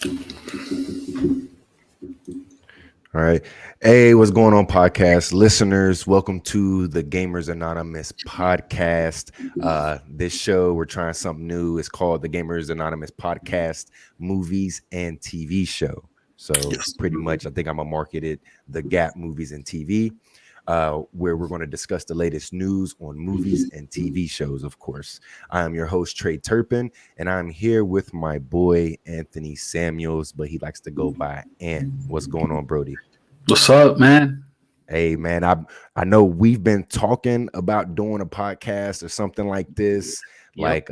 All right. Hey, what's going on, podcast listeners? Welcome to the Gamers Anonymous podcast. This show, we're trying something new. It's called the Gamers Anonymous Podcast Movies and TV Show. So pretty much, I think I'm going to market it the Gap Movies and TV, where we're going to discuss the latest news on movies and TV shows, of course. I am your host, Trey Turpin, and I'm here with my boy, Anthony Samuels, but he likes to go by Ant. What's going on, Brody? What's up, man? Hey, man, I know we've been talking about doing a podcast or something like this, like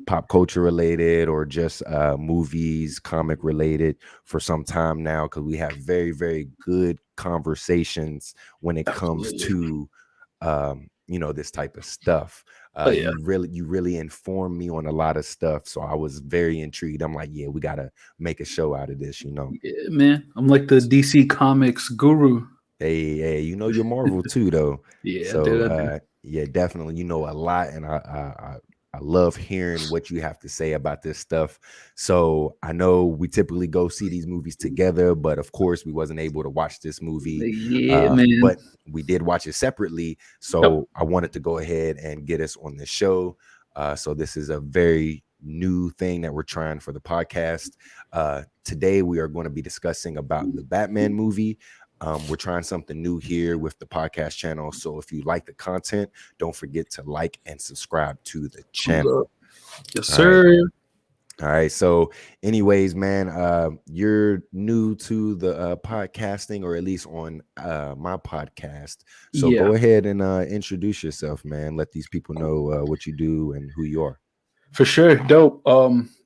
pop culture related or just movies, comic related for some time now, because we have very, very good conversations when it comes to this type of stuff. You really informed me on a lot of stuff, so I was very intrigued. I'm like, yeah, we gotta make a show out of this, Yeah, man. I'm like the DC Comics guru. Hey, you're Marvel too, though. Yeah, So yeah, definitely, you know a lot, and I love hearing what you have to say about this stuff. So I know we typically go see these movies together, but of course we wasn't able to watch this movie. Yeah, man. But we did watch it separately. So I wanted to go ahead and get us on the show. So this is a very new thing that we're trying for the podcast. Today we are going to be discussing about the Batman movie. We're trying something new here with the podcast channel. So if you like the content, don't forget to like and subscribe to the channel. Yes, sir. All right. So anyways, man, you're new to the podcasting, or at least on my podcast. So go ahead and introduce yourself, man. Let these people know what you do and who you are. For sure. Dope.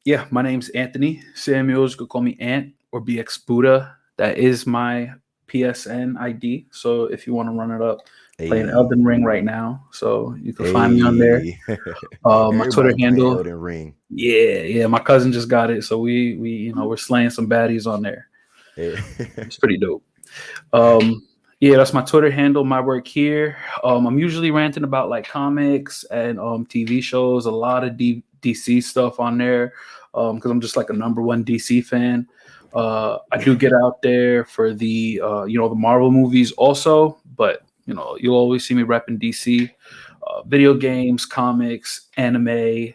Yeah, my name's Anthony Samuels. You could call me Ant or BX Buddha. That is my PSN ID. So if you want to run it up, playing Elden Ring right now. So you can find me on there. My Twitter handle. Elden Ring. Yeah. My cousin just got it. So we're slaying some baddies on there. It's pretty dope. Yeah, that's my Twitter handle, my work here. I'm usually ranting about like comics and TV shows, a lot of DC stuff on there. Because I'm just like a number one DC fan. I do get out there for the the Marvel movies also, but you'll always see me repping DC, video games, comics, anime.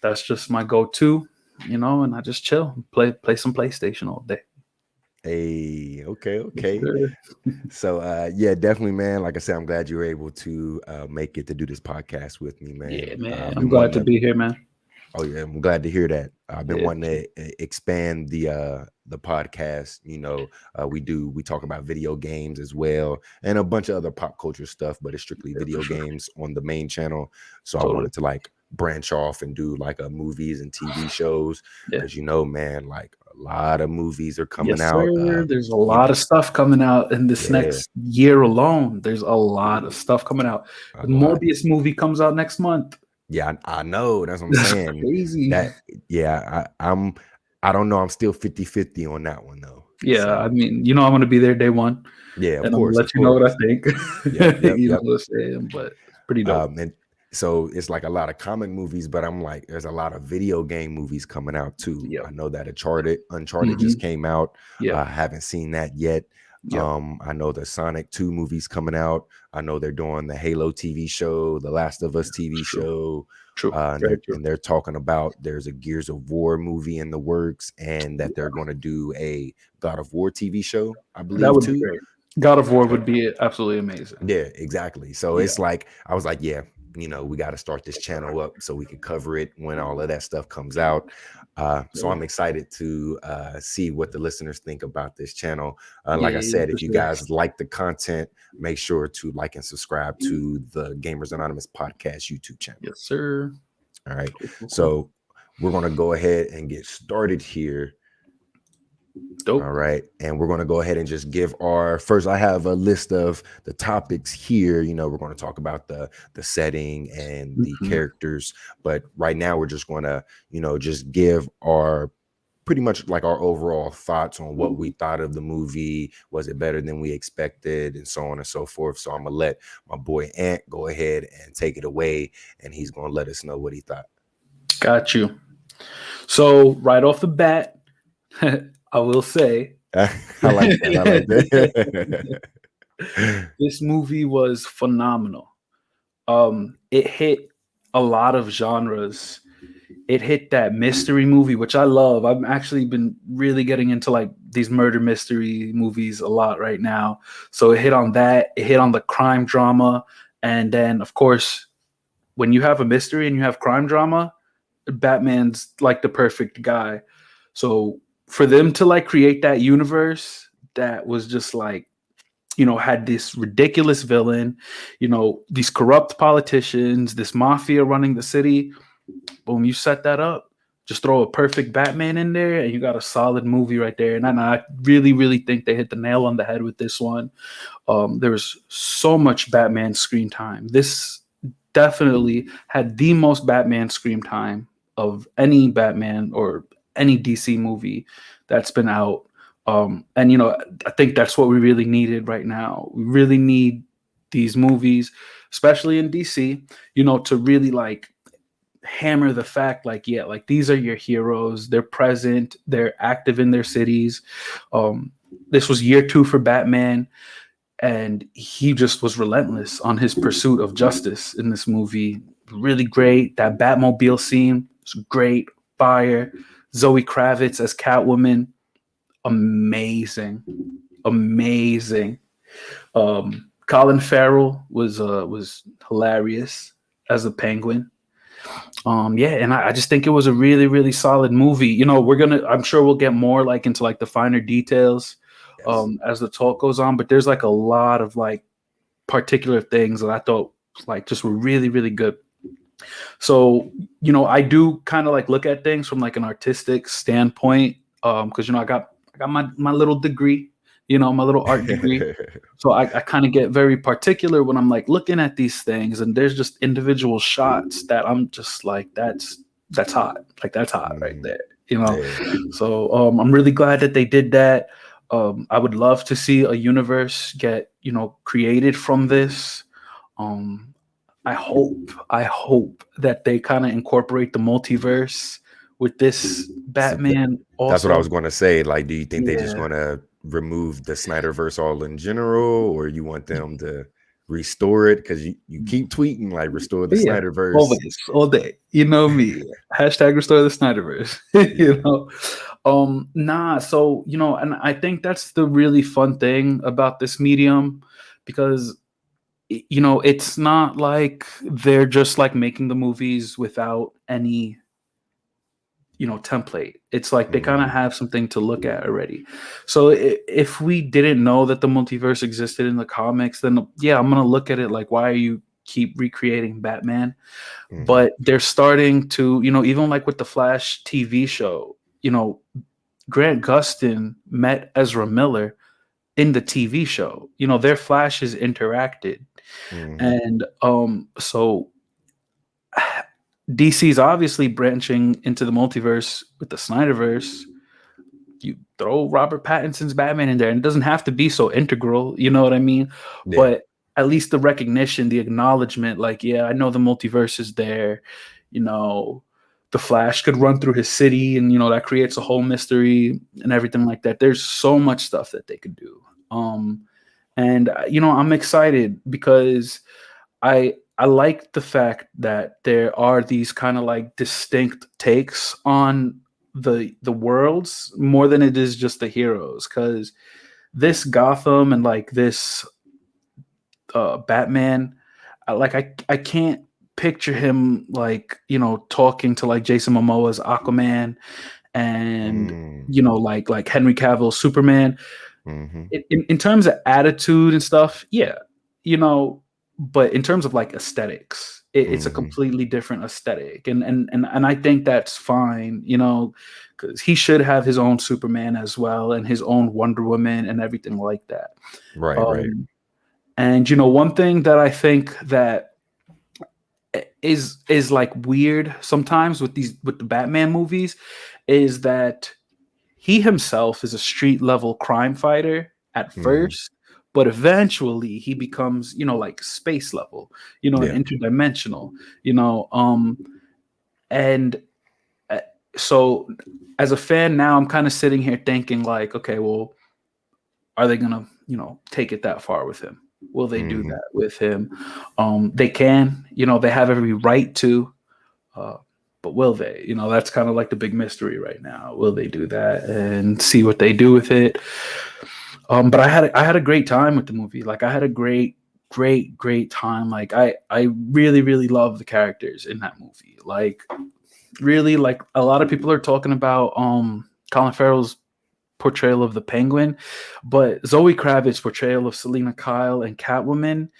That's just my go-to, and I just chill, play some PlayStation all day. Hey, okay. So yeah, definitely, man. Like I said, I'm glad you were able to make it to do this podcast with me, man. Yeah, man. I'm glad to be here, man. Oh yeah, I'm glad to hear that. I've been wanting to expand the podcast. We talk about video games as well and a bunch of other pop culture stuff, but it's strictly video games on the main channel. So I wanted to like branch off and do like movies and TV shows, because man, like a lot of movies are coming out. There's a lot of stuff coming out in this next year alone. There's a lot of stuff coming out. The Morbius movie comes out next month. Yeah, I know. That's what I'm saying. Crazy. I don't know. I'm still 50-50 on that one, though. Yeah, so. I mean, I'm going to be there day one. Yeah, of course. I'll let you know what I think. Yep. What I'm saying, but pretty dope. And so it's like a lot of comic movies, but I'm like, there's a lot of video game movies coming out too. I know that Uncharted just came out. I haven't seen that yet. I know the Sonic 2 movies coming out. I know they're doing the Halo TV show, the Last of Us TV show. And they're talking about there's a Gears of War movie in the works, and that they're going to do a God of War TV show, I believe. That would be great. God of War would be absolutely amazing. Yeah, exactly. So it's like, I was like, yeah, we got to start this channel up so we can cover it when all of that stuff comes out. So I'm excited to see what the listeners think about this channel. Like I said, if you guys like the content, make sure to like and subscribe to the Gamers Anonymous podcast YouTube channel. Yes, sir. All right. So we're going to go ahead and get started here. Dope. All right. And we're going to go ahead and just give first, I have a list of the topics here. We're going to talk about the setting and the characters. But right now we're just going to, just give our pretty much like our overall thoughts on what we thought of the movie. Was it better than we expected, and so on and so forth. So I'm going to let my boy Ant go ahead and take it away, and he's going to let us know what he thought. Got you. So right off the bat, I will say I like that. I like that. this movie was phenomenal. It hit a lot of genres. It hit that mystery movie, which I love. I've actually been really getting into like these murder mystery movies a lot right now. So it hit on that. It hit on the crime drama, and then of course, when you have a mystery and you have crime drama, Batman's like the perfect guy. So for them to like create that universe that was just like, had this ridiculous villain, these corrupt politicians, this mafia running the city. Boom, you set that up. Just throw a perfect Batman in there, and you got a solid movie right there. And I really, really think they hit the nail on the head with this one. There was so much Batman screen time. This definitely had the most Batman screen time of any Batman or any DC movie that's been out. And I think that's what we really needed right now. We really need these movies, especially in DC, to really like hammer the fact like, yeah, like these are your heroes. They're present, they're active in their cities. This was year 2 for Batman, and he just was relentless on his pursuit of justice in this movie. Really great. That Batmobile scene was great. Fire. Zoe Kravitz as Catwoman, amazing, amazing. Colin Farrell was hilarious as the Penguin. Yeah, and I just think it was a really, really solid movie. I'm sure we'll get more like into like the finer details Yes. as the talk goes on, but there's like a lot of like particular things that I thought like just were really, really good. So, I do kind of like look at things from like an artistic standpoint. Because I got my little degree, my little art degree. So I kind of get very particular when I'm like looking at these things, and there's just individual shots that I'm just like, that's hot. Like that's hot right Mhm. there. Yeah. So I'm really glad that they did that. I would love to see a universe get, created from this. Um, I hope that they kind of incorporate the multiverse with this So Batman that's what I also. was going to say. Like, do you think they just Yeah. going to remove the Snyderverse all in general, or you want them to restore it? Because you keep tweeting like restore the Yeah, Snyderverse. always, all day. You know me. Hashtag restore the Snyderverse. Yeah. Nah. So and I think that's the really fun thing about this medium, because it's not like they're just like making the movies without any template. It's like they kind of Mhm. have something to look at already. So if we didn't know that the multiverse existed in the comics, then yeah, I'm gonna look at it like, why are you keep recreating Batman? Mhm. But they're starting to, even like with the Flash TV show, Grant Gustin met Ezra Miller in the TV show. Their Flashes interacted. Mhm. And so DC's obviously branching into the multiverse with the Snyderverse. You throw Robert Pattinson's Batman in there, and it doesn't have to be so integral, you know what I mean? Yeah. But at least the recognition, the acknowledgement, like, yeah, I know the multiverse is there. You know, the Flash could run through his city, and that creates a whole mystery and everything like that. There's so much stuff that they could do. And I'm excited because I like the fact that there are these kind of like distinct takes on the worlds more than it is just the heroes, because this Gotham and like this Batman, I can't picture him like talking to like Jason Momoa's Aquaman, and Mm. like Henry Cavill's Superman. Mhm. In terms of attitude and stuff, yeah, you know, but in terms of like aesthetics, it's a Mhm. completely different aesthetic, and I think that's fine, because he should have his own Superman as well, and his own Wonder Woman and everything like that. Right. Right. Um, and one thing that I think that is like weird sometimes with the Batman movies is that he himself is a street level crime fighter at Mhm. first, but eventually he becomes, like space level, and Yeah. interdimensional, you know, um, and So as a fan now, I'm kind of sitting here thinking like, okay, well, are they gonna, take it that far with him? Will they do Mhm. that with him? They can, they have every right to, uh, but will they? That's kind of like the big mystery right now. Will they do that and see what they do with it? But I had a great time with the movie. Like I had a great time. Like I really really love the characters in that movie. Like really, like a lot of people are talking about Colin Farrell's portrayal of the Penguin, but Zoe Kravitz's portrayal of Selena Kyle and Catwoman,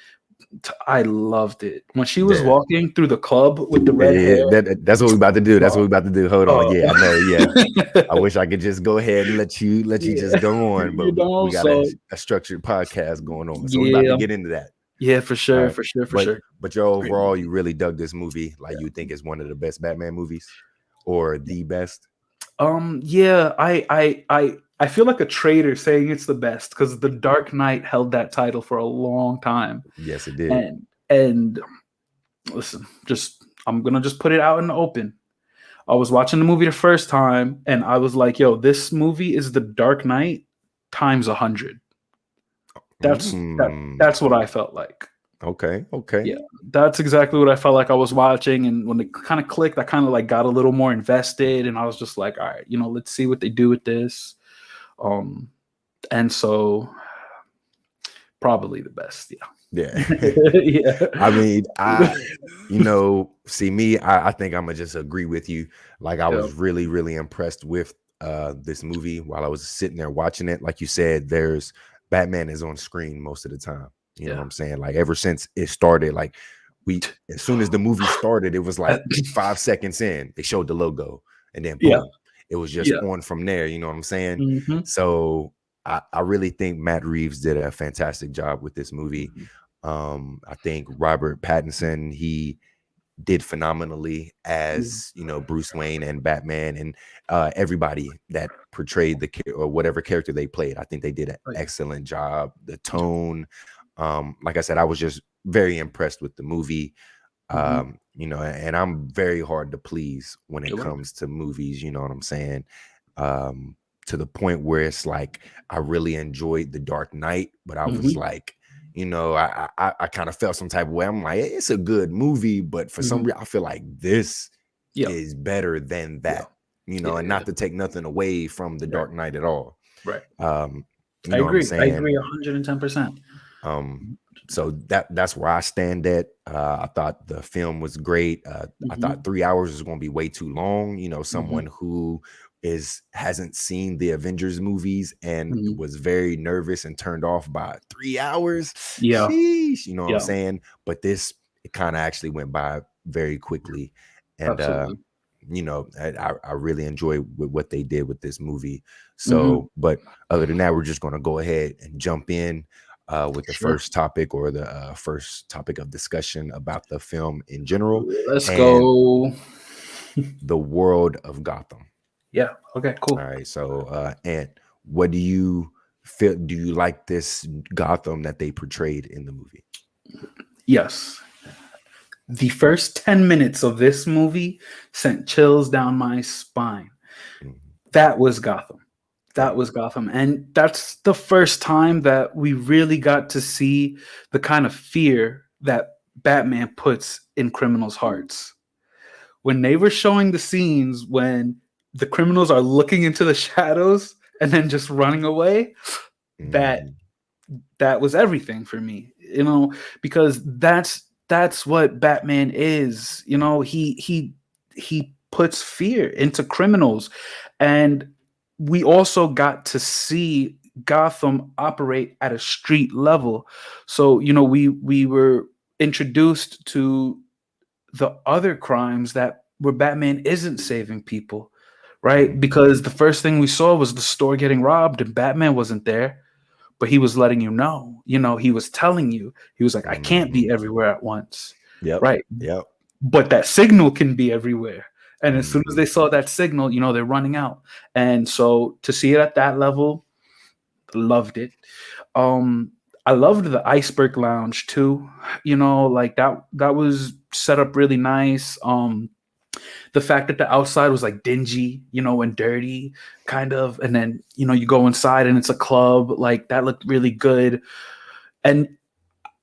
I loved it. When she was Yeah. walking through the club with the red Yeah, hair. that's what we about to do. That's what Oh, we about to do. Hold on. oh. Yeah, I know. Yeah. I wish I could just go ahead and let you Yeah, just go on, but we got a, so a structured podcast going on. So we about to yeah, get into that. yeah, for All sure, right. for sure, for But sure. but your Great overall, movie. you really dug this movie. Like you think it's one of the best Batman movies or the best? Yeah, I feel like a traitor saying it's the best because The Dark Knight held that title for a long time. Yes, it did. And listen, just I'm gonna just put it out in the open. I was watching the movie the first time and I was like, yo, this movie is The Dark Knight times 100. Mm, That's what I felt like. okay. Yeah, Okay. that's exactly what I felt like I was watching. And when it kind of clicked, I kind of like got a little more invested, and I was just like, all right, let's see what they do with this. Um, and so probably the best. Yeah. Yeah, I mean, yeah, see me, I think I'm gonna just agree with you. Like I yeah, was really, really impressed with this movie while I was sitting there watching it. Like you said, there's Batman is on screen most of the time. You know what yeah. I'm saying? Like ever since it started, like we as soon as the movie started, it was like 5 seconds in, they showed the logo, and then Yeah, boom, it was just yeah. on from there. You know what I'm saying? Hmm. So I really think Matt Reeves did a fantastic job with this movie. I think Robert Pattinson, he did phenomenally as Bruce Wayne and Batman, and everybody that portrayed or whatever character they played. I think they did an Like, excellent job. The tone, like I said, I was just very impressed with the movie. hmm. And I'm very hard to please when it It worked. comes to movies. You know what I'm saying? Um, to the point where it's like I really enjoyed The Dark Knight, but I was Hmm. like, I kind of felt some type of way. I'm like, it's a good movie, but for some Hmm. reason, I feel like this Yeah, is better than yeah, that. yeah, And yeah. not to take nothing away from The Right, Dark Knight at all. right. Um, you I know what I'm agree. I saying? agree 110%. Um, so that's where I stand at. I thought the film was great. I thought Hmm. 3 hours was going to be way too long. Hmm. Someone who hasn't seen the Avengers movies and Hmm. was very nervous and turned off by 3 hours. Yeah, Sheesh, you know what I'm yeah, saying? But this it kind of actually went by very quickly, and absolutely. I really enjoy what they did with this movie. Hmm. So, but other than that, we're just going to go ahead and jump in with the Sure. first topic or the first topic of discussion about the film in general Let's and go. the world of Gotham. Yeah. Okay. All Cool. right. So, Ant, what do you feel? Do you like this Gotham that they portrayed in the movie? Yes. The first 10 minutes of this movie sent chills down my spine. Mhm. That was Gotham. Yeah. That was Gotham. And that's the first time that we really got to see the kind of fear that Batman puts in criminals' hearts. When they were showing the scenes when the criminals are looking into the shadows and then just running away, that Mhm. that was everything for me, because that's what Batman is. He puts fear into criminals, and we also got to see Gotham operate at a street level. So we were introduced to the other crimes that where Batman isn't saving people, right? Mhm. Because the first thing we saw was the store getting robbed and Batman wasn't there, but he was letting he was telling you, he was like, I can't be Mhm. everywhere at once, Yep. right? Yep. But that signal can be everywhere. And as soon as Mhm. they saw that signal, they're running out. And so to see it at that level, loved it. Um, I loved the Iceberg Lounge too. Like that was set up really nice. The fact that the outside was like dingy, and dirty, kind of, and then you go inside and it's a club, like that looked really good. And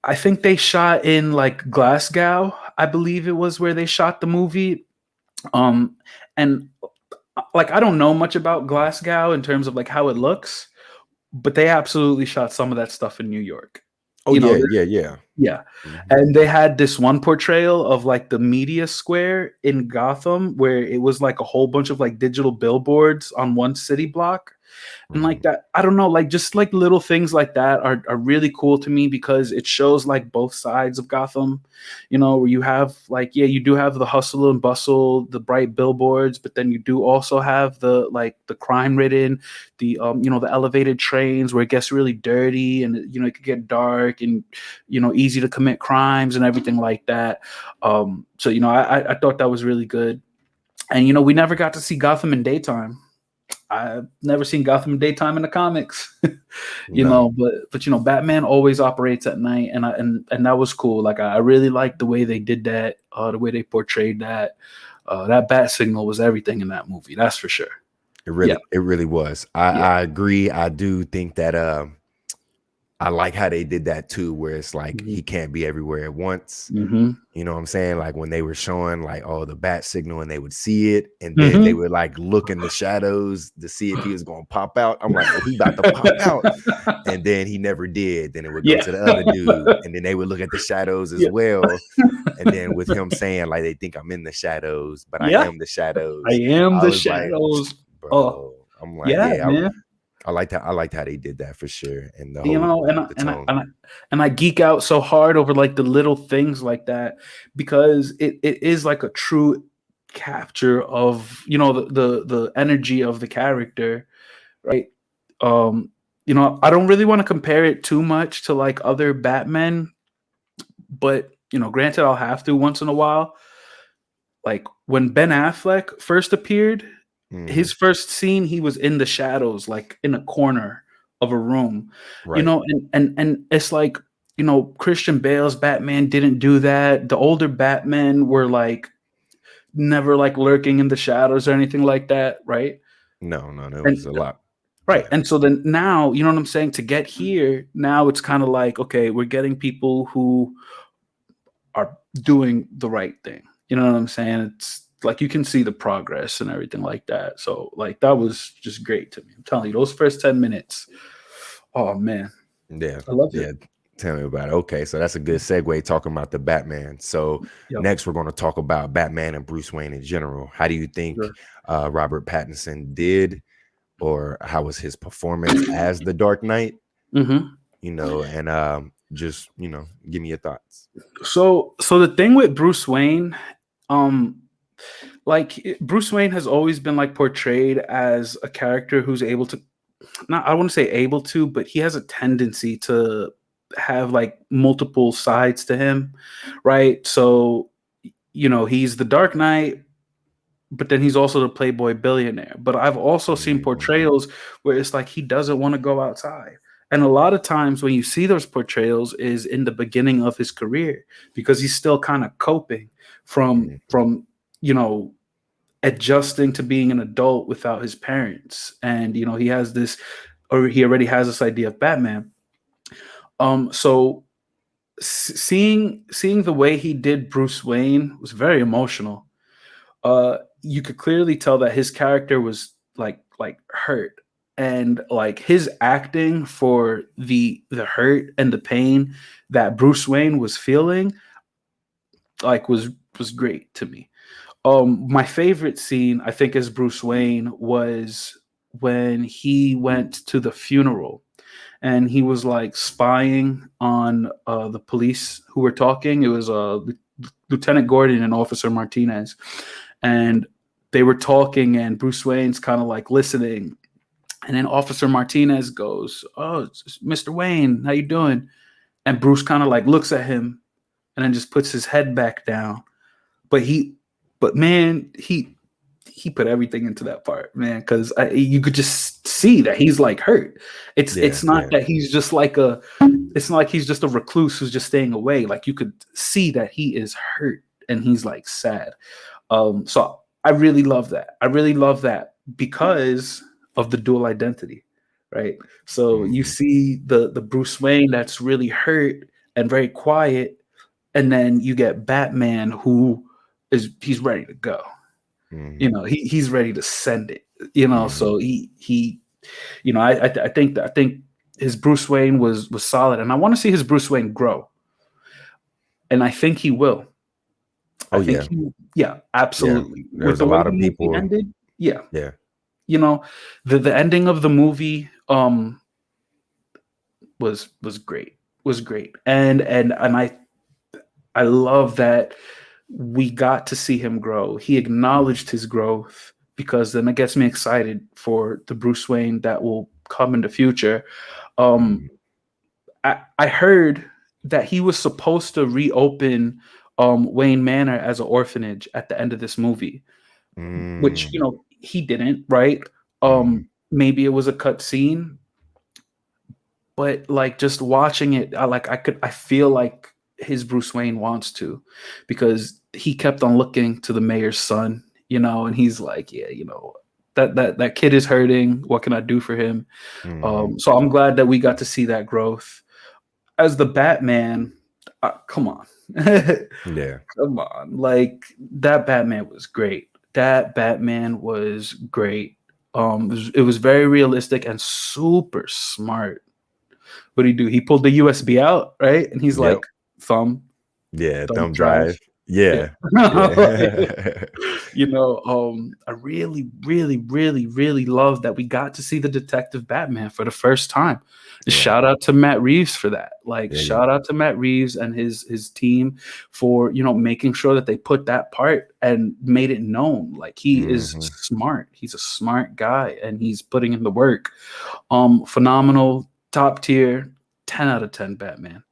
I think they shot in like Glasgow, I believe it was where they shot the movie. And like I don't know much about Glasgow in terms of like how it looks, but they absolutely shot some of that stuff in New York. Oh yeah, yeah. Yeah. Mhm. And they had this one portrayal of like the media square in Gotham where it was like a whole bunch of like digital billboards on one city block. And like that, I don't know, like just like little things like that are really cool to me because it shows like both sides of Gotham, where you have like, yeah, you do have the hustle and bustle, the bright billboards, but then you do also have the crime ridden, the elevated trains where it gets really dirty and it could get dark and easy to commit crimes and everything like that. So I thought that was really good. And we never got to see Gotham in daytime. I've never seen Gotham in daytime in the comics, No. but Batman always operates at night, and that was cool. Like I really liked the way they did that, the way they portrayed that. That bat signal was everything in that movie. That's for sure. It really was. I agree. I do think that I like how they did that too, where it's like he can't be everywhere at once. Mm-hmm. You know what I'm saying? Like when they were showing like the bat signal and they would see it, and then they would like look in the shadows to see if he was gonna pop out. I'm like, oh, he about to pop out. And then he never did. Then it would go to the other dude, and then they would look at the shadows as well. And then with him saying like they think I'm in the shadows, but I am the shadows. I am the was shadows. like, bro. I'm like, man. I liked how they did that for sure, and the whole and I geek out so hard over like the little things like that because it is like a true capture of the energy of the character, right? I don't really want to compare it too much to like other Batmen, but granted, I'll have to once in a while. Like when Ben Affleck first appeared. His first scene, he was in the shadows, like in a corner of a room, right. And it's like, Christian Bale's Batman didn't do that. The older Batmen were like never like lurking in the shadows or anything like that, right? No, there was a lot. Right. Yeah. And so then now, you know what I'm saying? To get here, now it's kind of like, okay, we're getting people who are doing the right thing. You know what I'm saying? It's like you can see the progress and everything like that. So like that was just great to me. I'm telling you, those first 10 minutes. Oh man. Yeah. I love it. Tell me about it. Okay, so that's a good segue talking about the Batman. So next we're going to talk about Batman and Bruce Wayne in general. How do you think Robert Pattinson did, or how was his performance as the Dark Knight? And just give me your thoughts. So the thing with Bruce Wayne, like Bruce Wayne has always been like portrayed as a character who's able to, I wouldn't say able to, but he has a tendency to have like multiple sides to him, right? So, he's the Dark Knight, but then he's also the playboy billionaire. But I've also seen portrayals where it's like he doesn't want to go outside. And a lot of times when you see those portrayals is in the beginning of his career because he's still kind of coping from adjusting to being an adult without his parents. And he has this, or he already has this idea of Batman. So seeing the way he did Bruce Wayne was very emotional. You could clearly tell that his character was like hurt, and like his acting for the hurt and the pain that Bruce Wayne was feeling like was great to me. My favorite scene, I think, as Bruce Wayne was when he went to the funeral and he was like spying on the police who were talking. It was Lieutenant Gordon and Officer Martinez, and they were talking, and Bruce Wayne's kind of like listening, and then Officer Martinez goes, "Oh, it's Mr. Wayne, how you doing?" And Bruce kind of like looks at him, and then just puts his head back down. But man, he put everything into that part, man, because you could just see that he's like hurt. It's not that he's just like it's not like he's just a recluse who's just staying away. Like you could see that he is hurt and he's like sad. So I really love that. I really love that because of the dual identity, right? So you Mhm. see the Bruce Wayne that's really hurt and very quiet, and then you get Batman who he's ready to go. Mhm. He's ready to send it. Mhm. So he I think his Bruce Wayne was solid, and I want to see his Bruce Wayne grow, and I think he will. I Oh think yeah, yeah, yeah. absolutely. With There's a the way lot the of movie people. ended, yeah, Yeah. you know, the ending of the movie was great, and I love that we got to see him grow. He acknowledged his growth because then it gets me excited for the Bruce Wayne that will come in the future. Um, Mhm. I heard that he was supposed to reopen Wayne Manor as an orphanage at the end of this movie, which Mm. he didn't, right? Mhm. Maybe it was a cut scene, but like just watching it, I feel like his Bruce Wayne wants to, because he kept on looking to the mayor's son, and he's like, yeah, that kid is hurting. What can I do for him? Mhm. So I'm glad that we got to see that growth as the Batman. Come on, Yeah. come on, like that Batman was great. That Batman was great. It was very realistic and super smart. What did he do? He pulled the USB out, right? And he's Yep. like, thumb, Yeah. thumb Thumb drive. drive. Yeah. Yeah. Yeah. I really, really, really, really love that we got to see the Detective Batman for the first time. Yeah. Shout out to Matt Reeves for that. Like, Yeah. Yeah. shout out to Matt Reeves and his team for making sure that they put that part and made it known. Like, he is Mhm. smart. He's a smart guy, and he's putting in the work. Phenomenal, top tier, 10 out of 10 Batman.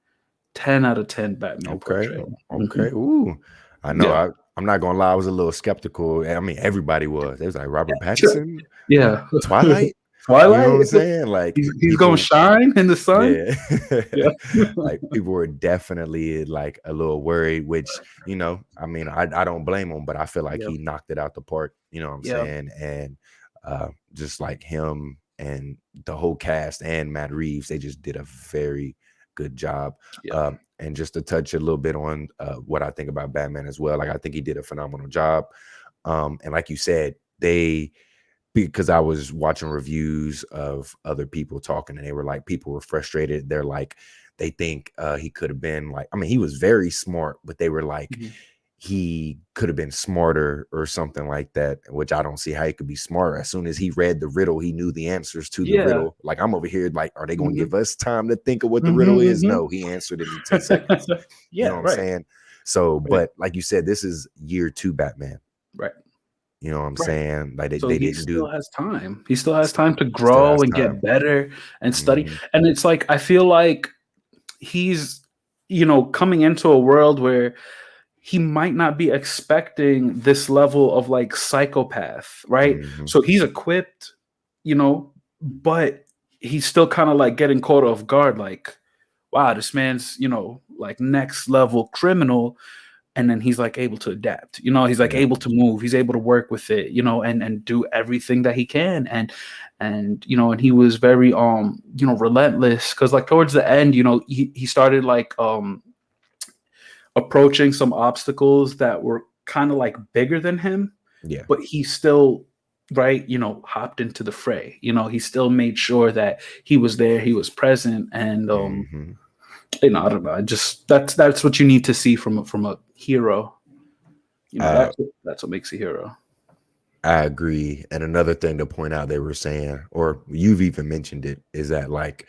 10 out of 10 Batman Okay. portrayal. Okay. Ooh. I know. Yeah. I'm not gonna lie. I was a little skeptical. I mean, everybody was. They was like Robert Sure. Pattinson, Yeah. Twilight. You know what Twilight. I'm saying? Like He's gonna people. shine in the sun. Yeah. Yeah. Like people were definitely like a little worried, which, I mean, I don't blame him, but I feel like Yeah. he knocked it out the park, you know what I'm Yeah. saying? And just like him and the whole cast and Matt Reeves, they just did a very good job. Yeah. And just to touch a little bit on what I think about Batman as well, like I think he did a phenomenal job. And like you said, because I was watching reviews of other people talking, and they were like, people were frustrated. They're like, they think he could have been like, I mean, he was very smart, but they were like, Mhm. he could have been smarter or something like that, which I don't see how he could be smarter. As soon as he read the riddle, he knew the answers to the Yeah. riddle. Like, I'm over here, like, are they going to Mhm. give us time to think of what the riddle Mhm, is? mhm. No, he answered it in 10 seconds. You Yeah, know what I'm right, saying? So, right, but like you said, this is year 2 Batman. right, You know what I'm right. saying? Like So they he didn't still do, has time. He still has time to still grow has and time. get better and study. Mhm. And it's like I feel like he's coming into a world where he might not be expecting this level of like psychopath, right? Mhm. So he's equipped, but he's still kind of like getting caught off guard, like, wow, this man's, like next level criminal. And then he's like able to adapt, he's like Yeah. able to move, he's able to work with it, and do everything that he can. And he was very relentless, because like towards the end, he started like approaching some obstacles that were kind of like bigger than him, Yeah. but he still, right, hopped into the fray. He still made sure that he was there, he was present, and Mhm. I don't know. I just that's what you need to see from a hero. Uh, That's what makes a hero. I agree. And another thing to point out, they were saying, or you've even mentioned it, is that like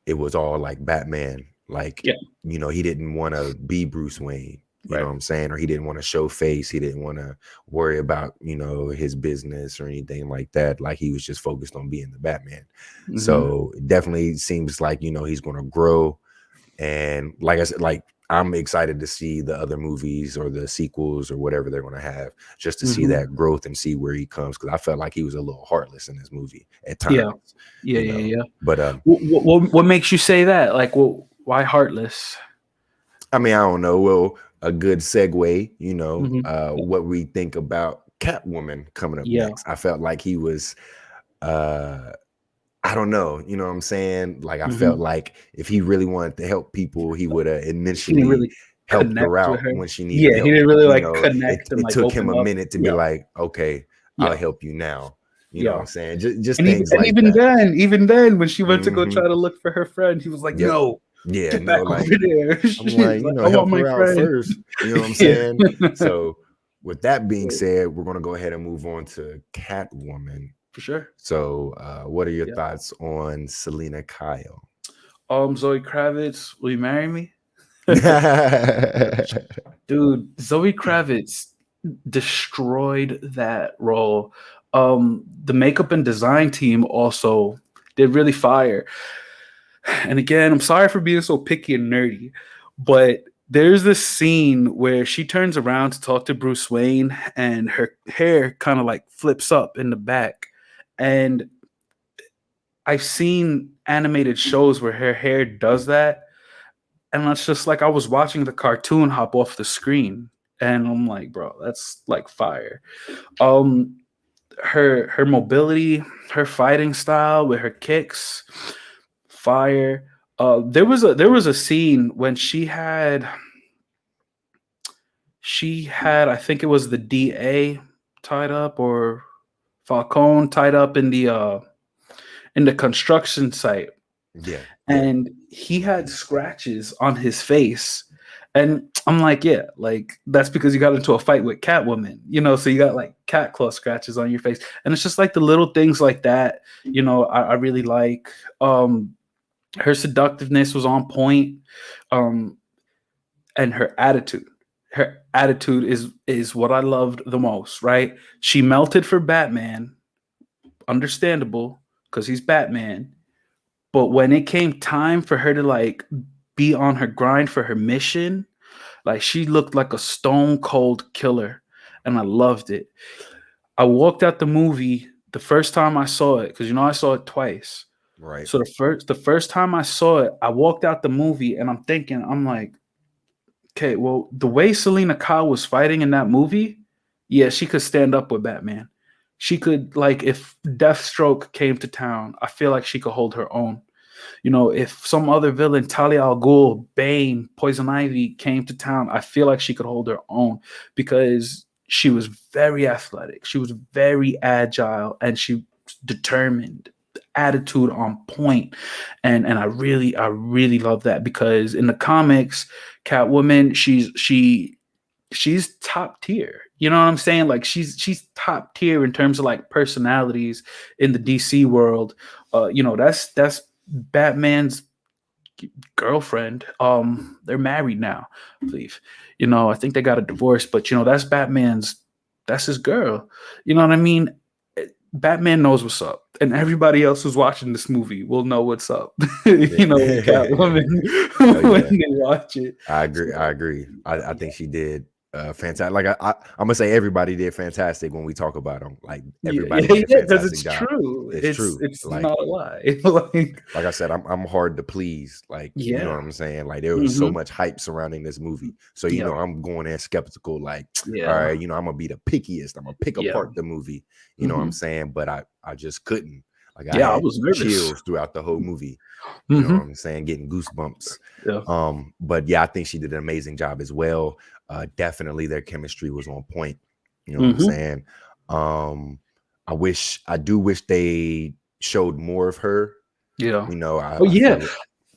it was all like Batman. Like, Yeah. he didn't want to be Bruce Wayne. You know Right. what I'm saying? Or he didn't want to show face. He didn't want to worry about, his business or anything like that. Like he was just focused on being the Batman. Hmm. So it definitely seems like, he's going to grow. And like I said, like I'm excited to see the other movies or the sequels or whatever they're going to have, just to see Hmm. that growth and see where he comes. Because I felt like he was a little heartless in this movie at Yeah. times, Yeah. Yeah. Yeah. But What makes you say that? Like, why heartless? I mean, I don't know. Well, a good segue, Yeah. what we think about Catwoman coming up Yeah. next. I felt like he was uh I don't know, you know what I'm saying? Like I felt Hmm. like if he really wanted to help people, he would have He didn't initially really helped her connect with out her. when she needed Yeah, he help. didn't really You like know, it connect and it like took him open a up. minute to be Yeah. like, okay, I'll Yeah. help you now. You know what Yeah. I'm saying? Just things And like that. even then, when she went to go Hmm. try to look for her friend, he was like, Yep. "No, Yeah, get no, back over like there." I'm She's like, like, "I want help my her out friend." first. You know what I'm Yeah. saying? So with that being said, we're gonna go ahead and move on to Catwoman. For sure. So what are your Yeah. thoughts on Selena Kyle? Zoe Kravitz, will you marry me? Dude, Zoe Kravitz destroyed that role. The makeup and design team also did really fire. And again, I'm sorry for being so picky and nerdy, but there's this scene where she turns around to talk to Bruce Wayne and her hair kind of like flips up in the back. And I've seen animated shows where her hair does that. And that's just like I was watching the cartoon hop off the screen. And I'm like, bro, that's like fire. Um, her mobility, her fighting style with her kicks, fire. There was a scene when she had I think it was the DA tied up or Falcone tied up in the construction site, Yeah, yeah, and he had scratches on his face. And I'm like, yeah, like that's because you got into a fight with Catwoman, so you got like cat claw scratches on your face. And it's just like the little things like that, I really like. Her seductiveness was on point. Um, and her attitude. Her attitude is what I loved the most, right? She melted for Batman, understandable, because he's Batman. But when it came time for her to like be on her grind for her mission, like she looked like a stone cold killer. And I loved it. I walked out the movie the first time I saw it, because I saw it twice. right. So the first time I saw it, I walked out the movie and I'm like, okay, well, the way Selena Kyle was fighting in that movie, yeah, she could stand up with Batman. She could, like, if Deathstroke came to town, I feel like she could hold her own. If some other villain, Talia al Ghul, Bane, Poison Ivy came to town, I feel like she could hold her own because she was very athletic. She was very agile and she was determined, attitude on point. And I really love that because in the comics, Catwoman, she's top tier. You know what I'm saying? Like she's top tier in terms of like personalities in the DC world. That's Batman's girlfriend. They're married now, I believe. I think they got a divorce, but that's his girl. You know what I mean? Batman knows what's up, and everybody else who's watching this movie will know what's up. With Catwoman Oh when yeah, they watch it. I agree. I So agree. I yeah, think she did fantastic. Like I'm gonna say everybody did fantastic when we talk about them. Like yeah, everybody yeah, did a yeah, because fantastic it's job. true. It's It's true. it's not a lie. Like I said, I'm hard to please. Like, you know Yeah, what I'm saying? Like there was so hmm, much hype surrounding this movie. So, yeah, I'm going in skeptical, like, all yeah, right, I'm gonna be the pickiest. I'm gonna pick yeah, apart the movie. You know what I'm hmm, saying? But I just couldn't. Like I yeah. I had was nervous. chills throughout the whole movie. You know what Hmm. I'm saying? Getting goosebumps. Yeah, But yeah, I think she did an amazing job as well. Definitely their chemistry was on point. You know what I'm hmm, saying? Um, I do wish they showed more of her. yeah. I, Oh I yeah, feel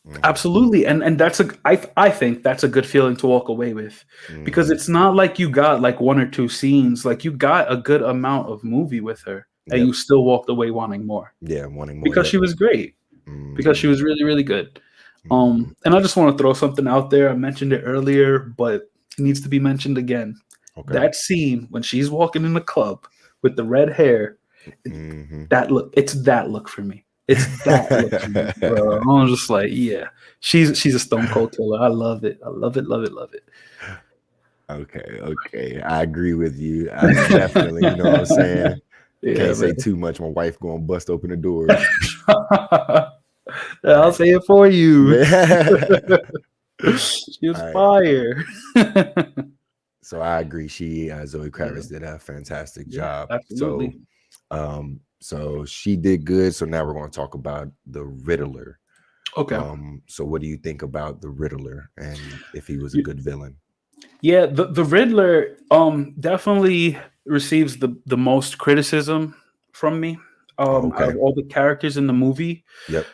Mhm, absolutely. And I think that's a good feeling to walk away with because mhm. it's not like you got like one or two scenes. Like you got a good amount of movie with her, and you Yep. still walked away wanting more Yeah, wanting more. because Yep. she was great. Because she Mhm, was really, really good. mhm. And I just want to throw something out there. I mentioned it earlier, but it needs to be mentioned again. Okay. That scene when she's walking in the club with the red hair, it- Mhm. it's that look for me. It's that look for me, bro. I'm just like, yeah, she's a stone cold killer. I love it. I love it. Love it. Love Okay, okay. I agree with you. I definitely, you know what I'm saying? it. Yeah, Can't say man. too much. My wife gonna bust open the doors. I'll Like, say it for you. She was All right. fire. So I agree. Zoe Yeah, Kravitz did a fantastic yeah, job. So, absolutely. so she did good. So now we're going to talk about the Riddler. Okay. So what do you think about the Riddler and if he was a good villain? Yeah, the Riddler definitely receives the most criticism from me Oh, out okay. of all the characters in the movie. Yep.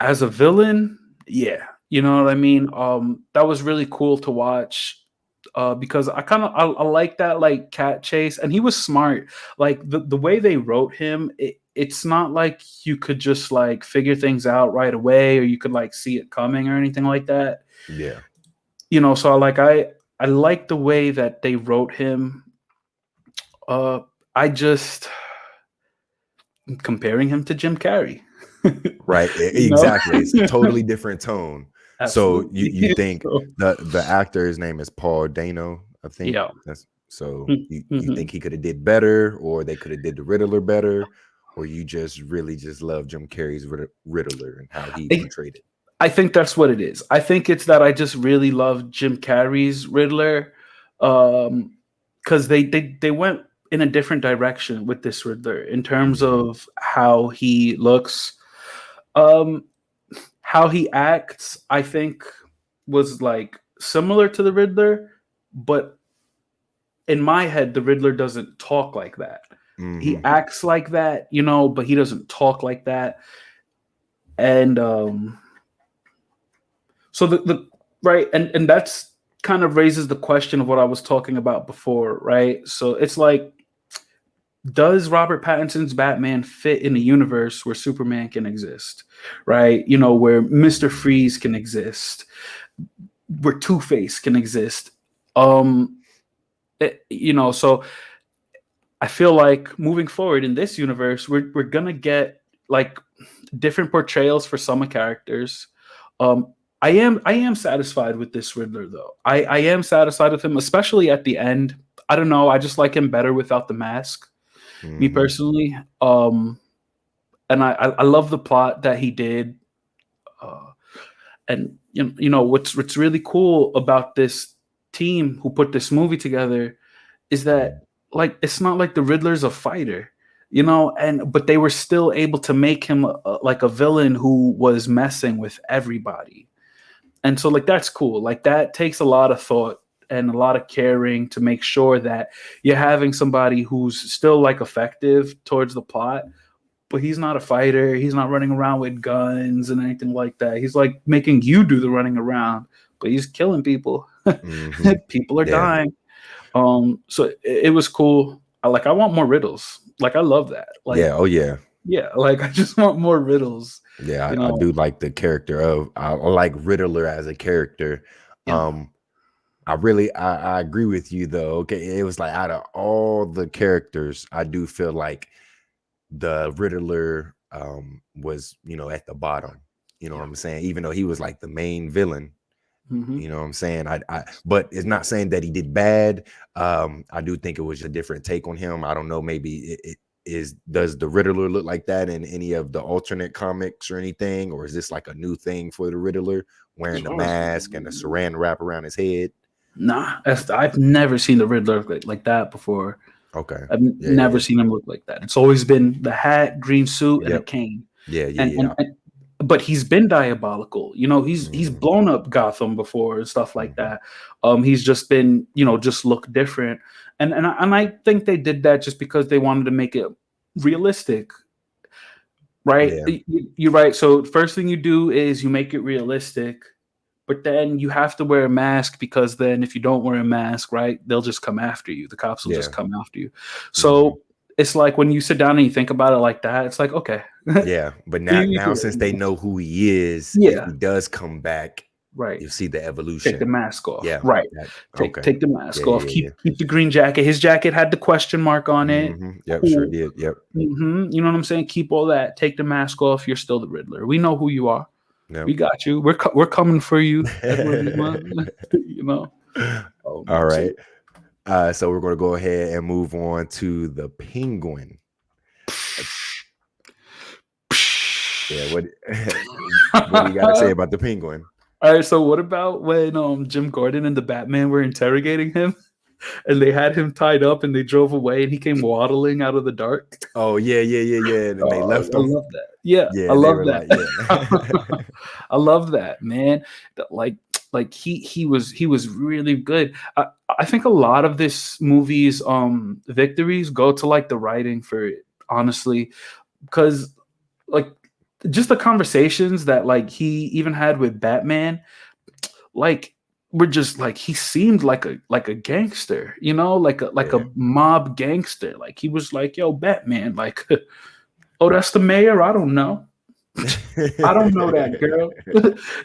As a villain, yeah, you know what I mean. That was really cool to watch because I like that like cat chase, and he was smart. Like the way they wrote him, it's not like you could just like figure things out right away, or you could like see it coming or anything like that. Yeah. You know, so I like the way that they wrote him. Uh, I just comparing him to Jim Carrey. Right. You know, Exactly. It's a totally different tone. So you absolutely. think So, the actor, his name is Paul Dano, I think. yeah. That's so you Mhm. think he could have did better, or they could have did the Riddler better, or you just really just love Jim Carrey's Riddler and how he I, portrayed it. I think that's what it is. I think it's that I just really love Jim Carrey's Riddler, because they went in a different direction with this Riddler in terms Mhm. of how he looks, um, how he acts. I think was like similar to the Riddler, but in my head, the Riddler doesn't talk like that. He Mhm. acts like that, you know, but he doesn't talk like that. And so the right, and that's kind of raises the question of what I was talking about before, right? So it's like, does Robert Pattinson's Batman fit in a universe where Superman can exist, right? You know, where Mister Mhm. Freeze can exist, where Two Face can exist. Um, you know, so I feel like moving forward in this universe, we're gonna get like different portrayals for some characters. Um, I am satisfied with this Riddler though. I am satisfied with him, especially at the end. I don't know. I just like him better without the mask, me Mhm. personally. And I love the plot that he did. Uh, and you know what's really cool about this team who put this movie together is Mhm. that like it's not like the Riddler's a fighter, you know, and but they were still able to make him like a villain who was messing with everybody. And so like that's cool. Like that takes a lot of thought and a lot of caring to make sure that you're having somebody who's still like effective towards the plot, but he's not a fighter. He's not running around with guns and anything like that. He's like making you do the running around, but he's killing people. Mhm. People are Yeah. dying. So it was cool. I want more riddles. Like I love that. Like Yeah. Oh yeah. yeah, like I just want more riddles. Yeah, You I know, do like the character of I like Riddler as a character. yeah. Um, I agree with you though. Okay, it was like out of all the characters, I do feel like the Riddler was, at the bottom. You know what Yeah. I'm saying? Even though he was like the main villain, Hmm. you know what I'm saying? But it's not saying that he did bad. I do think it was a different take on him. I don't know, maybe it is does the Riddler look like that in any of the alternate comics or anything, or is this like a new thing for the Riddler wearing As the far as mask and the saran wrap around his head? nah, I've never seen the Riddler like that before. Okay. I've Yeah, yeah, never yeah. seen him look like that. It's always been the hat, green suit, and a Yep. cane. Yeah, yeah, And, and, yeah. and but he's been diabolical. You know, he's Mhm, blown up Gotham before and stuff like mhm. that. He's just been, just look different. And I think they did that just because they wanted to make it realistic, right? Yeah, You're right. So first thing you do is you make it realistic, but then you have to wear a mask because then if you don't wear a mask, right, they'll just come after you. The cops will just yeah. come after you. Mhm. So it's like when you sit down and you think about it like that, it's like, okay. Yeah, but You now get it, since they know who he is, if yeah, he does come back, right. you see the Take the evolution. mask off. Yeah, Right. that Take okay. take the Yeah, mask yeah, off. yeah, yeah. Keep the green jacket. His jacket had the question mark on it. Yep, sure Cool. did. Yep, You know what I'm saying? Keep all that. Take the mask off. You're still the Riddler. We know who you are. yep. We got you. We're coming for you. You know. All So right. So we're gonna go ahead and move on to the Penguin. Yeah, what what do you got to say about the Penguin? All right, so what about when Jim Gordon and the Batman were interrogating him and they had him tied up and they drove away and he came waddling out of the dark? Oh yeah, yeah, yeah, yeah. And they Oh, left I them. love that. Yeah, Yeah, I and they love were like, that. yeah. I love that, man. Like he was really good. I think a lot of this movie's victories go to like the writing for it, honestly, because like just the conversations that like he even had with Batman, like were just like he seemed like a gangster, like Yeah. a mob gangster. Like he was like, "Yo, Batman, like, oh, that's the mayor. I don't know. I don't know that girl."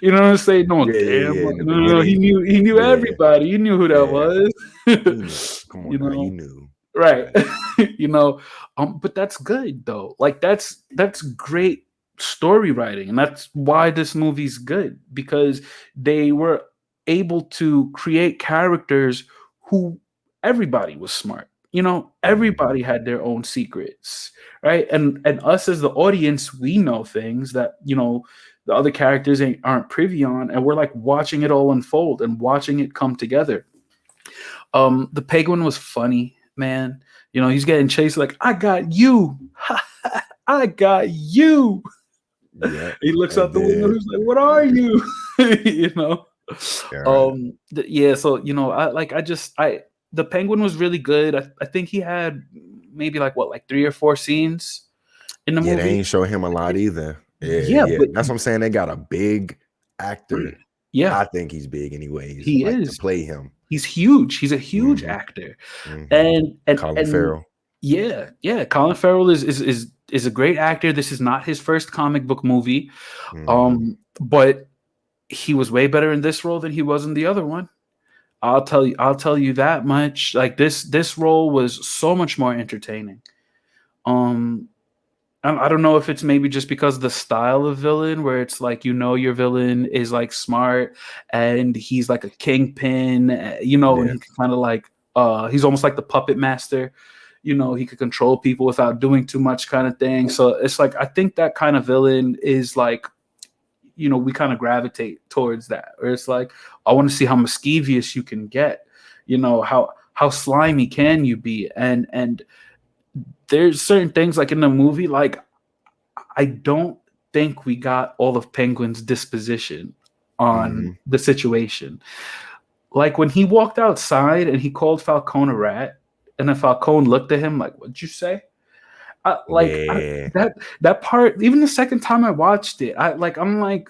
You know what I'm saying? No, Yeah, yeah, damn. yeah. In the No, he beginning, knew yeah, everybody. He knew who that yeah. was. He knew. Come on You now, you know, knew. right? Right. you know, but that's good though. Like that's great story writing, and that's why this movie's good because they were able to create characters who everybody was smart. Mhm. Everybody had their own secrets, right? And us as the audience, we know things that the other characters aren't privy on, and we're like watching it all unfold and watching it come together. The Penguin was funny, man. He's getting chased like, I got you. I got you. Yep. He looks And out the window. then, He's like, what are you? you know. all right. Yeah. So I the Penguin was really good. I think he had maybe like what, like 3 or 4 scenes in the Yeah, they movie. ain't show him a lot either. Yeah, Yeah, yeah. but That's what I'm saying. They got a big right. actor. Yeah, I think he's big anyways, he like to is. play him. He's huge. He's a huge Hmm. actor. Hmm. And Colin Farrell. yeah, yeah. Colin Farrell is a great actor. This is not his first comic book movie, Hmm. but he was way better in this role than he was in the other one. I'll tell you that much. Like this role was so much more entertaining. Um, I don't know if it's maybe just because of the style of villain, where it's like your villain is like smart and he's like a kingpin, and Yeah. he can kind of like he's almost like the puppet master. He could control people without doing too much, kind of thing. So it's like I think that kind of villain is like we kind of gravitate towards that, where it's like I want to see how mischievous you can get, how slimy can you be, and there's certain things like in the movie, like I don't think we got all of Penguin's disposition on Hmm. the situation. Like when he walked outside and he called Falcone a rat, and then Falcone looked at him like, "What'd you say?" Yeah. That part. Even the second time I watched it, I'm like,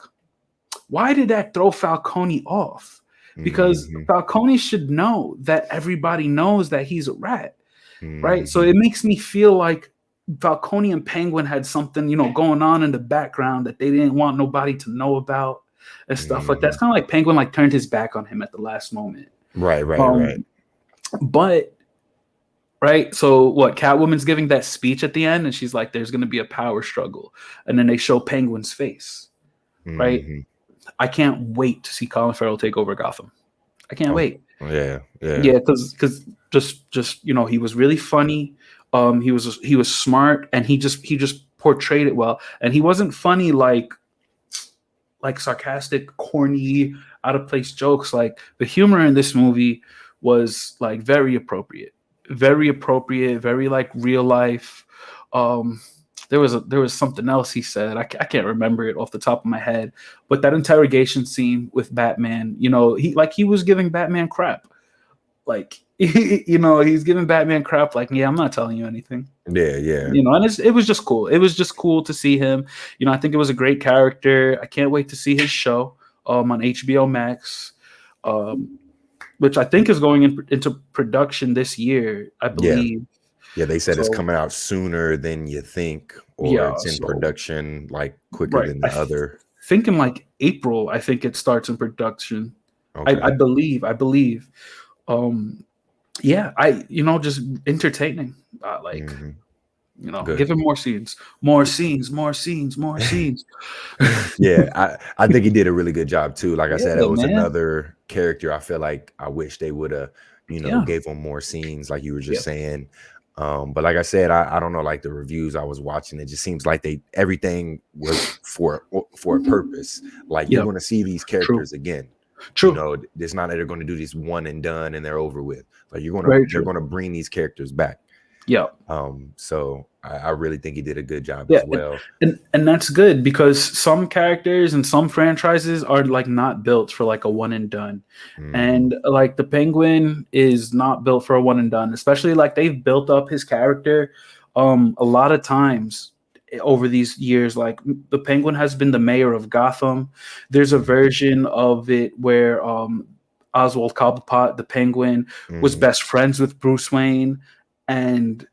why did that throw Falcone off? Because Hmm. Falcone should know that everybody knows that he's a rat, right? So Hmm. it makes me feel like Falcone and Penguin had something, going on in the background that they didn't want nobody to know about and stuff like that. It's Hmm. kind of like Penguin like turned his back on him at the last moment. Right, right, right. Um, but right, so what? Catwoman's giving that speech at the end, and she's like, "There's going to be a power struggle," and then they show Penguin's face. Right, Hmm. I can't wait to see Colin Farrell take over Gotham. I can't Oh, wait. yeah, yeah, Yeah, because just he was really funny. He was smart, and he just portrayed it well. And he wasn't funny like sarcastic, corny, out of place jokes. Like the humor in this movie was like very appropriate, very like real life. Um, there was something else he said. I can't remember it off the top of my head, but that interrogation scene with Batman, he was giving Batman crap. Like he's giving Batman crap. Like, yeah, I'm not telling you anything. yeah, yeah. And it was just cool. It was just cool to see him. I think it was a great character. I can't wait to see his show on HBO Max, um, which I think is going into production this year, I Yeah. believe. Yeah, they said it's So coming out sooner than you think, or yeah, it's in so production like quicker right. than the other. Think in like April, I think it starts in production. I Okay. believe. Um, yeah, just entertaining. Like Hmm. give Good. him more scenes, more scenes, more scenes, more scenes. Yeah, I think he did a really good job too. Like I Yeah, said, it was man. another character I feel like I wish they would have, Yeah. gave him more scenes, like you were Yeah. just saying. But like I said, I don't know, like the reviews I was watching, it just seems like everything was for a purpose. Like you're Yep. going to see these True. characters again. You True. know, it's not that they're going to do this one and done and they're over with. Like Very they're true. going to bring these characters back. Yep. So I really think he did a good job Yeah, as well. and that's good because some characters and some franchises are like not built for like a one and done. Mhm. And like the Penguin is not built for a one and done, especially like they've built up his character a lot of times over these years. Like the Penguin has been the mayor of Gotham. There's a version of it where Oswald Cobblepot, the Penguin, was Mhm. best friends with Bruce Wayne, and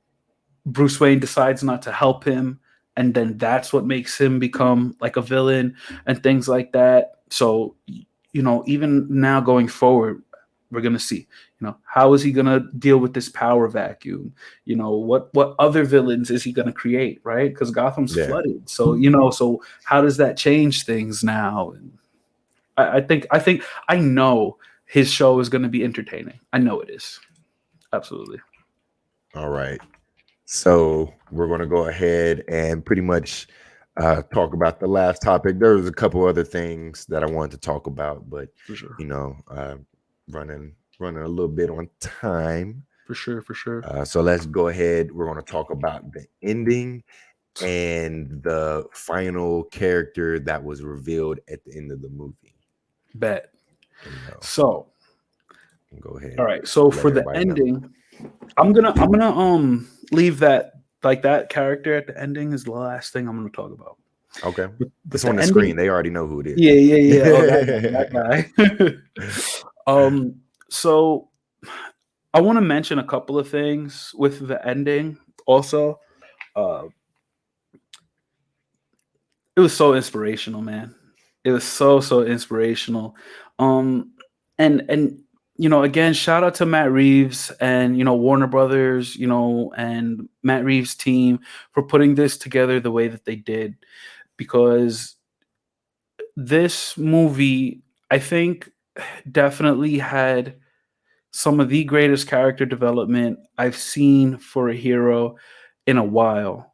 Bruce Wayne decides not to help him, and then that's what makes him become like a villain and things like that. So, even now going forward, we're gonna see, how is he gonna deal with this power vacuum? What other villains is he gonna create, right? Because Gotham's Yeah. flooded. So, so how does that change things now? And I know his show is gonna be entertaining. I know it is. Absolutely. All right. So we're going to go ahead and pretty much talk about the last topic. There was a couple other things that I wanted to talk about, but For sure. you know, running a little bit on time. For sure. For sure. So let's go ahead. We're going to talk about the ending and the final character that was revealed at the end of the movie. Bet. You know, So, go ahead. all right. So Let for the everybody know. ending, I'm gonna leave that, like, that character at the ending is the last thing I'm gonna talk about. Okay. With It's on the the screen. ending, They already know who it is. yeah, yeah, yeah. Oh, that guy. So I want to mention a couple of things with the ending. Also, uh, it was so inspirational, man. It was so inspirational. Um, and again, shout out to Matt Reeves and Warner Brothers, and Matt Reeves' team for putting this together the way that they did, because this movie, I think, definitely had some of the greatest character development I've seen for a hero in a while.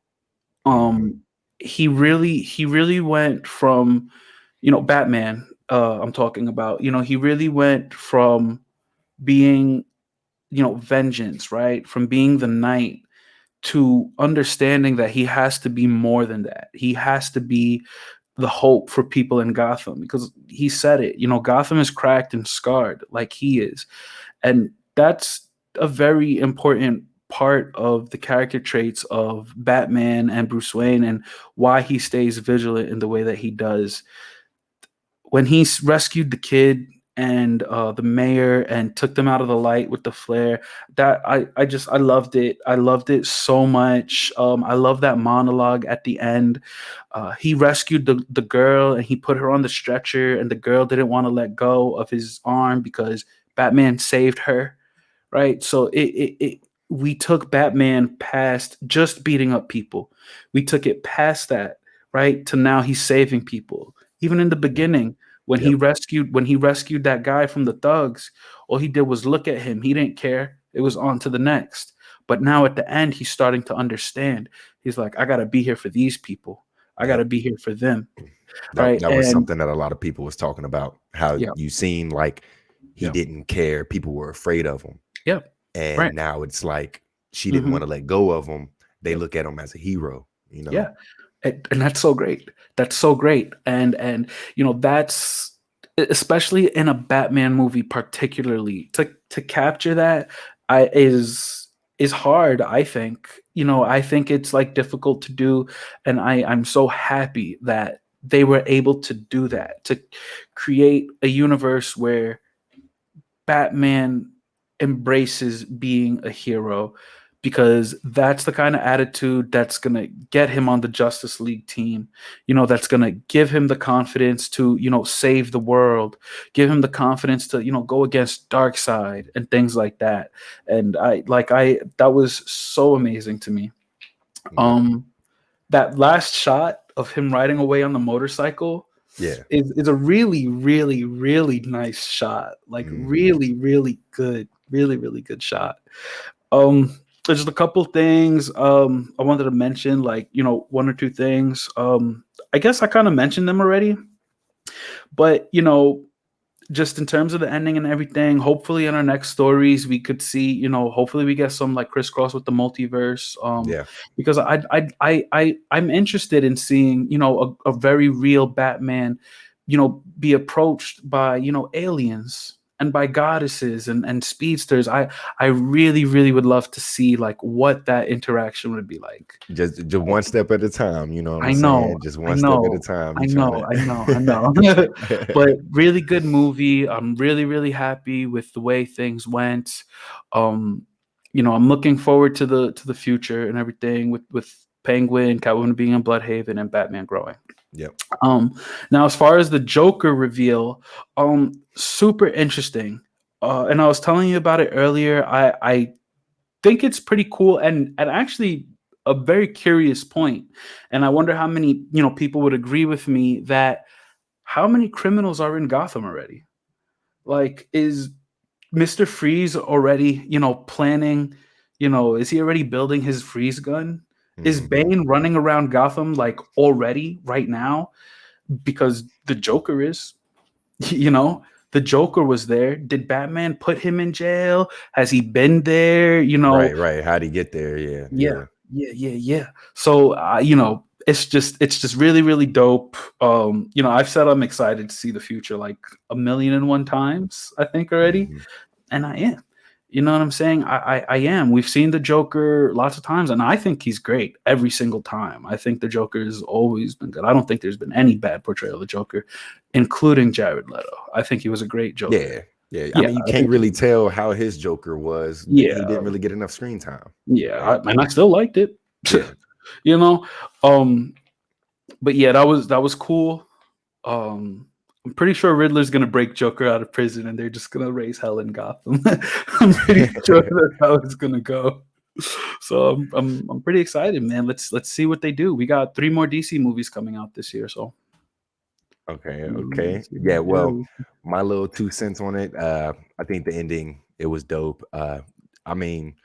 Mhm. Um, he really went from, Batman. I'm talking about. He really went from being, vengeance, right? From being the knight to understanding that he has to be more than that. He has to be the hope for people in Gotham, because he said it. Gotham is cracked and scarred like he is, and that's a very important part of the character traits of Batman and Bruce Wayne, and why he stays vigilant in the way that he does. When he rescued the kid and the mayor and took them out of the light with the flare, that I loved it. I loved it so much. I love that monologue at the end. He rescued the girl and he put her on the stretcher, and the girl didn't want to let go of his arm because Batman saved her, right? So we took Batman past just beating up people. We took it past that, right? To now he's saving people. Even in the Mhm. beginning, when he Yep. rescued that guy from the thugs, all he did was look at him. He didn't care. It was on to the next. But now at the end, he's starting to understand. He's like, I gotta be here for these people. I Yep. gotta be here for them. That Right. that was And something that a lot of people was talking about. How yeah, you seen like he yeah, didn't care. People were afraid of him. yeah. And Right. now it's like she didn't Hmm. want to let go of him. They Yep. look at him as a hero, you know. Yeah. And that's so great. That's so great. And that's, especially in a Batman movie, particularly to capture that, I is hard. I think, I think it's like difficult to do, and I'm so happy that they were able to do that, to create a universe where Batman embraces being a hero, because that's the kind of attitude that's going to get him on the Justice League team. That's going to give him the confidence to, save the world, give him the confidence to, go against Darkseid and things like that. And that was so amazing to me. Yeah. Um, that last shot of him riding away on the motorcycle Yeah. is a really, really, really nice shot. Like Mhm. really, really, really good shot. There's just a couple things I wanted to mention, like, one or two things. I guess I kind of mentioned them already, but just in terms of the ending and everything, hopefully in our next stories we could see, hopefully we get some like crisscross with the multiverse. Yeah. Because I'm interested in seeing, a very real Batman, be approached by, aliens and by goddesses and speedsters. I really, really would love to see like what that interaction would be like. Just one step at a time, you know what I'm I know, saying? Just I one step at a know, time. I You trying know, I know, I know. to But really good movie. I'm really, really happy with the way things went. Um, I'm looking forward to the future and everything with Penguin, Catwoman being in Bloodhaven, and Batman growing. Yep. Um, Now as far as the Joker reveal, super interesting. And I was telling you about it earlier. I think it's pretty cool and actually a very curious point. And I wonder how many, people would agree with me that how many criminals are in Gotham already? Like, is Mr. Freeze already, planning, is he already building his freeze gun? Is Hmm. Bane running around Gotham like already right now? Because the Joker is, you know, the Joker was there. Did Batman put him in jail? Has he been there? Right, right. How'd he get there? Yeah, Yeah, yeah. yeah. So, it's just really, really dope. I've said I'm excited to see the future like a million and one times, I think already, Hmm. and I am. You know what I'm saying? I am. We've seen the Joker lots of times, and I think he's great every single time. I think the Joker has always been good. I don't think there's been any bad portrayal of the Joker, including Jared Leto. I think he was a great Joker. Yeah, yeah. I Yeah, mean, you I can't think. really tell how his Joker was. Yeah, He didn't really get enough screen time. yeah, Like, and I still liked it. yeah. you know, um, but yeah, that was cool. I'm pretty sure Riddler's gonna break Joker out of prison, and they're just gonna raise hell in Gotham. I'm pretty sure that's how it's gonna go. So I'm pretty excited, man. Let's see what they do. We got 3 more DC movies coming out this year, so Okay, let's okay. see what Yeah, they well, do. my little 2 cents on it. I think the ending, it was dope. I mean,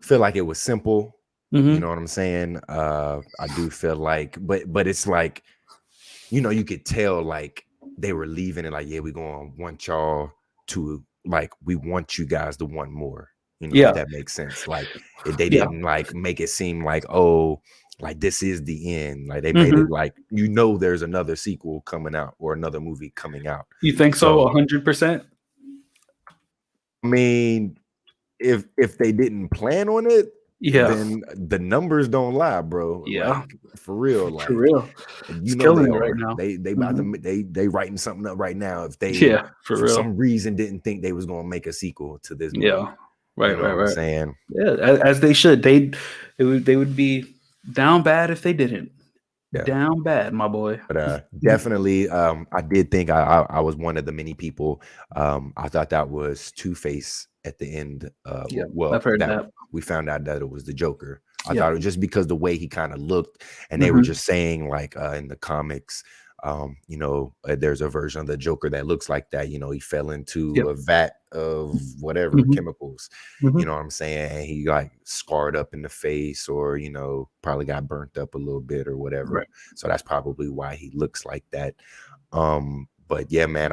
feel like it was simple. You know Hmm. what I'm saying? I do feel like, but it's like, you could tell like they were leaving it like, yeah, we gonna want y'all to like, we want you guys to want more. If Yeah, that makes sense. Like, they yeah. didn't like make it seem like, oh, like this is the end. Like they made it Hmm. like, there's another sequel coming out or another movie coming out. You think so? So 100%? I mean, if they didn't plan on it, Yeah, then the numbers don't lie, bro. yeah, Like for real, for like, real. and It's they killing it right are. now. They about Hmm. to they writing something up right now. If they Yeah, for for real. some reason didn't think they was gonna make a sequel to this movie, Yeah, you right, know what right, I'm right. saying? Yeah, as they should. They would be down bad if they didn't. Yeah. Down bad, my boy. But definitely, I did think I was one of the many people. I thought that was Two-Face at the end. Yeah, Well, I've heard that that. we found out that it was the Joker. I Yeah. thought it was just because the way he kind of looked, and they were Mhm. just saying like in the comics, there's a version of the Joker that looks like that. He fell into Yep. a vat of whatever Mhm. chemicals. You know Mhm. what I'm saying? And he like scarred up in the face, or probably got burnt up a little bit or whatever. Right. So that's probably why he looks like that. But yeah, man,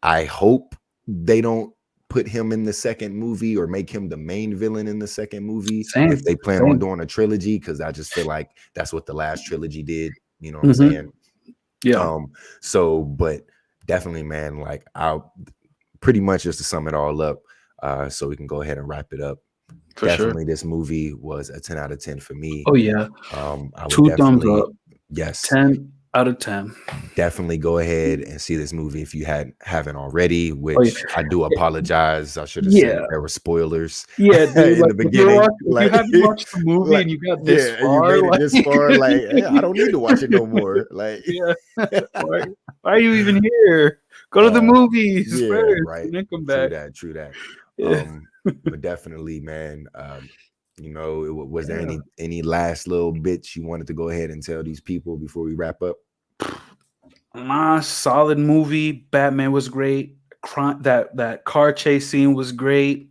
I hope they don't put him in the second movie or make him the main villain in the second movie if Same. they plan on Same. doing a trilogy, because I just feel like that's what the last trilogy did. You know what I'm saying? Mhm. Yeah, So, but definitely, man, like I'll pretty much, just to sum it all up, so we can go ahead and wrap it up. for sure. Definitely, this movie was a 10 out of 10 for me. Oh, yeah. I would 2 thumbs definitely, up. yes, 10 out of 10. definitely go ahead and see this movie if you haven't already, Oh, yeah. which I do apologize. I should have said Yeah. that there were spoilers Yeah, dude, in like, the beginning. if you haven't watched the movie Like, and you got this yeah, and you far, made it like this far, like, I don't need to watch it no more. Like, yeah. Why why are you even here? Go to the uh, movies yeah, first right. and then come True back. that, true that. Yeah. But definitely, man. Was there Yeah. any last little bits you wanted to go ahead and tell these people before we wrap up? Solid movie. Batman was great. That car chase scene was great.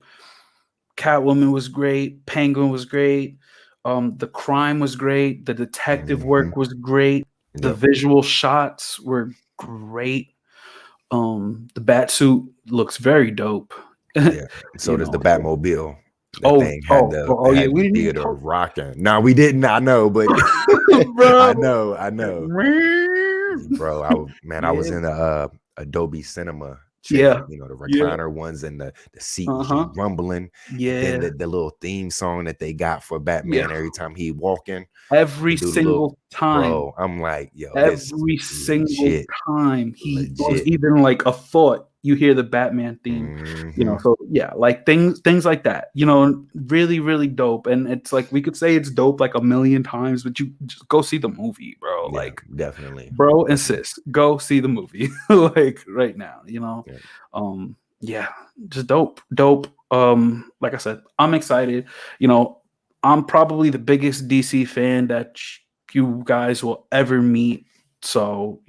Catwoman was great. Penguin was great. The crime was great. The detective Hmm. work was great. The Yep. visual shots were great. The bat suit looks very dope. Yeah. So You does the know. Batmobile. That Oh, thing oh, oh, yeah. had We the didn't even theater talk, rocking. No, we didn't. I know, but bro. I know. Bro, I was Yeah, in a Adobe Cinema chair, yeah, the yeah. recliner ones, and the seat was just Uh-huh. rumbling. And then Yeah, the little theme song that they got for yeah. Batman every time he walking, Every they do the little single time. bro. I'm like, yo, this Every single legit, time he was legit. even like a thought, you hear the Batman theme, Hmm. so yeah, like things like that, really, really dope. And it's like we could say it's dope like a million times, but you just go see the movie, bro. Yeah, Like, definitely, bro and definitely. sis, go see the movie like right now, Yeah, yeah, just dope. Like I said, I'm excited. you know I'm probably the biggest DC fan that you guys will ever meet. So,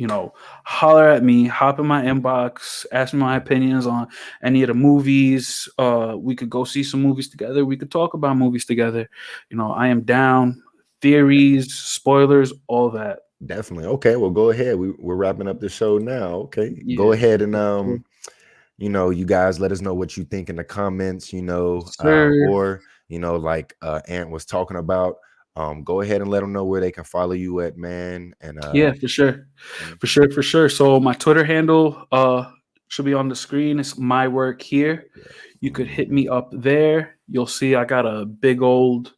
holler at me, hop in my inbox, ask me my opinions on any of the movies. We could go see some movies together. We could talk about movies together. I am down. Theories, spoilers, all that. definitely. Okay, well, go ahead. We're wrapping up the show now. Okay, go Yeah. ahead and you guys let us know what you think in the comments, Sir. or like Ant was talking about. Go ahead and let them know where they can follow you at, man. And Yeah, for sure. mhm, For sure. So my Twitter handle should be on the screen. It's my work here. yeah. You could hit Mhm, me up there. You'll see I got a big old,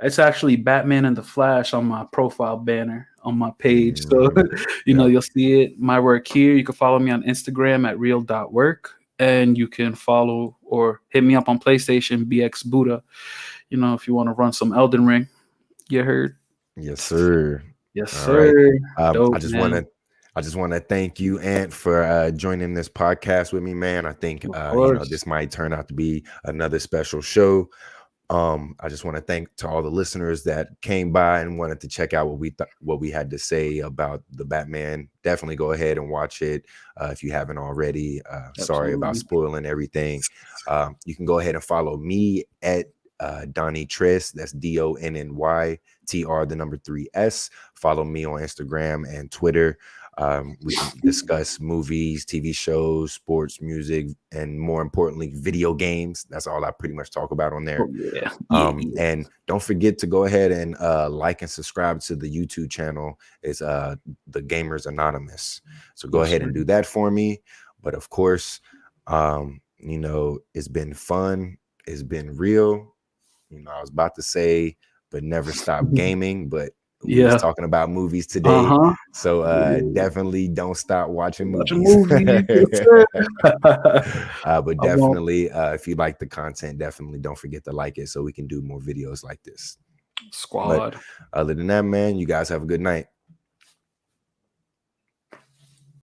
it's actually Batman and the Flash on my profile banner on my page. So, mhm. Yep. you'll see it. My work here. You can follow me on Instagram at real.work. And you can follow or hit me up on PlayStation, BX Buddha. If you want to run some Elden Ring. You heard? Yes, sir. Yes, All right. sir. I Dope, just want man. to thank you, Ant, for joining this podcast with me, man. I think Of course. this might turn out to be another special show. I just want to thank to all the listeners that came by and wanted to check out what we had to say about the Batman. Definitely go ahead and watch it if you haven't already. Sorry about Absolutely. spoiling everything. You can go ahead and follow me at Donnie Triss. That's DONNYTR the number 3S. Follow me on Instagram and Twitter. We can discuss movies, TV shows, sports, music, and more importantly, video games. That's all I pretty much talk about on there. Oh, yeah. Yeah. And don't forget to go ahead and like and subscribe to the YouTube channel. It's the Gamers Anonymous. So go Yes, ahead sir. and do that for me. But of course, it's been fun. It's been real. I was about to say, but never stop gaming, but we was Yeah. talking about movies today. Uh-huh. So Yeah. definitely don't stop watching Watching movies. movies. Yes, sir. But I won't. definitely, if you like the content, definitely don't forget to like it so we can do more videos like this. But Squad. other than that, man, you guys have a good night.